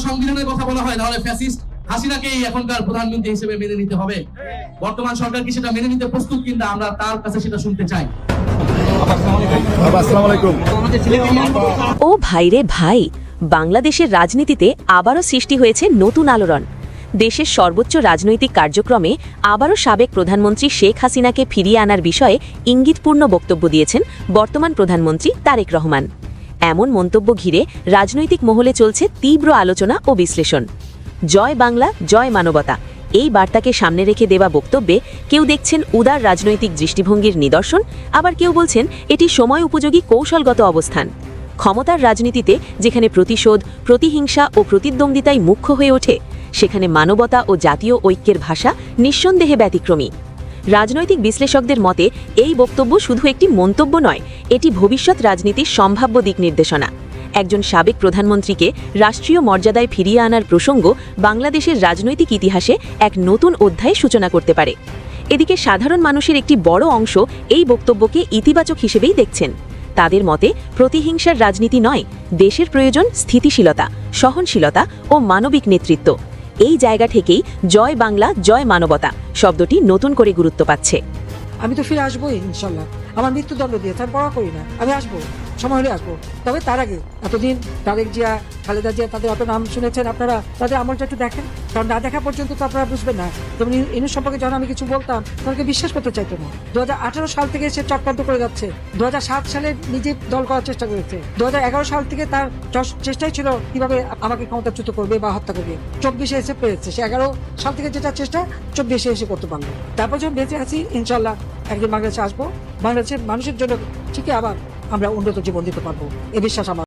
সংবিধানের কথা বলা হয় তাহলে ফ্যাসিস্ট হাসিনাকেই এখনকার প্রধানমন্ত্রী হিসেবে মেনে নিতে হবে। বর্তমান সরকার কি সেটা মেনে নিতে প্রস্তুত কিনা আমরা তার কাছে সেটা শুনতে চাই। আসসালামু আলাইকুম। ও ভাইরে ভাই, বাংলাদেশের রাজনীতিতে আবারও সৃষ্টি হয়েছে নতুন আলোড়ন। দেশের সর্বোচ্চ রাজনৈতিক কার্যক্রমে আবারও সাবেক প্রধানমন্ত্রী শেখ হাসিনাকে ফিরিয়ে আনার বিষয়ে ইঙ্গিতপূর্ণ বক্তব্য দিয়েছেন বর্তমান প্রধানমন্ত্রী তারেক রহমান। এমন মন্তব্য ঘিরে রাজনৈতিক মহলে চলছে তীব্র আলোচনা ও বিশ্লেষণ। জয় বাংলা, জয় মানবতা এই বার্তাকে সামনে রেখে দেওয়া বক্তব্যে কেউ দেখছেন উদার রাজনৈতিক দৃষ্টিভঙ্গির নিদর্শন, আবার কেউ বলছেন এটি সময় উপযোগী কৌশলগত অবস্থান। ক্ষমতার রাজনীতিতে যেখানে প্রতিশোধ, প্রতিহিংসা ও প্রতিদ্বন্দ্বিতাই মুখ্য হয়ে ওঠে, সেখানে মানবতা ও জাতীয় ঐক্যের ভাষা নিঃসন্দেহে ব্যতিক্রমী। রাজনৈতিক বিশ্লেষকদের মতে এই বক্তব্য শুধু একটি মন্তব্য নয়, এটি ভবিষ্যৎ রাজনীতির সম্ভাব্য দিক নির্দেশনা। একজন সাবেক প্রধানমন্ত্রীকে রাষ্ট্রীয় মর্যাদায় ফিরিয়ে আনার প্রসঙ্গ বাংলাদেশের রাজনৈতিক ইতিহাসে এক নতুন অধ্যায়ের সূচনা করতে পারে। এদিকে সাধারণ মানুষের একটি বড় অংশ এই বক্তব্যকে ইতিবাচক হিসেবেই দেখছেন। তাদের মতে প্রতিহিংসার রাজনীতি নয়, দেশের প্রয়োজন স্থিতিশীলতা, সহনশীলতা ও মানবিক নেতৃত্ব। এই জায়গা থেকেই জয় বাংলা, জয় মানবতা শব্দটি নতুন করে গুরুত্ব পাচ্ছে। আমি তো ফিরে আসবোই ইনশাল্লাহ। আমার মৃত্যুদণ্ড দিয়েছে, আমি পড়া করি না, আমি আসবো, সময় হলে আসবো। তবে তার আগে এতদিন তারেক জিয়া, খালেদা জিয়া, তাদের অত নাম শুনেছেন আপনারা, তাদের আমলটা একটু দেখেন, কারণ না দেখা পর্যন্ত তো আপনারা বুঝবেন না। যেমন ইনুস সম্পর্কে যখন আমি কিছু বলতাম তাদেরকে বিশ্বাস করতে চাইতো না। 2018 সাল থেকে সে চক্রান্ত করে যাচ্ছে। 2007 সালে নিজে দল করার চেষ্টা করেছে। 2011 সাল থেকে তার চেষ্টাই ছিল কিভাবে আমাকে ক্ষমতাচ্যুত করবে বা হত্যা করবে। 24-এ এসে পেরেছে। সে 11 সাল থেকে যেটা চেষ্টা 24-এ এসে করতে পারলো। তারপর যখন বেঁচে আছি ইনশাল্লাহ একদিন বাংলাদেশে আসবো, বাংলাদেশের মানুষের জন্য ঠিকই আবার আমরা উন্নত জীবন দিতে পারবো, এ বিশ্বাস আমার।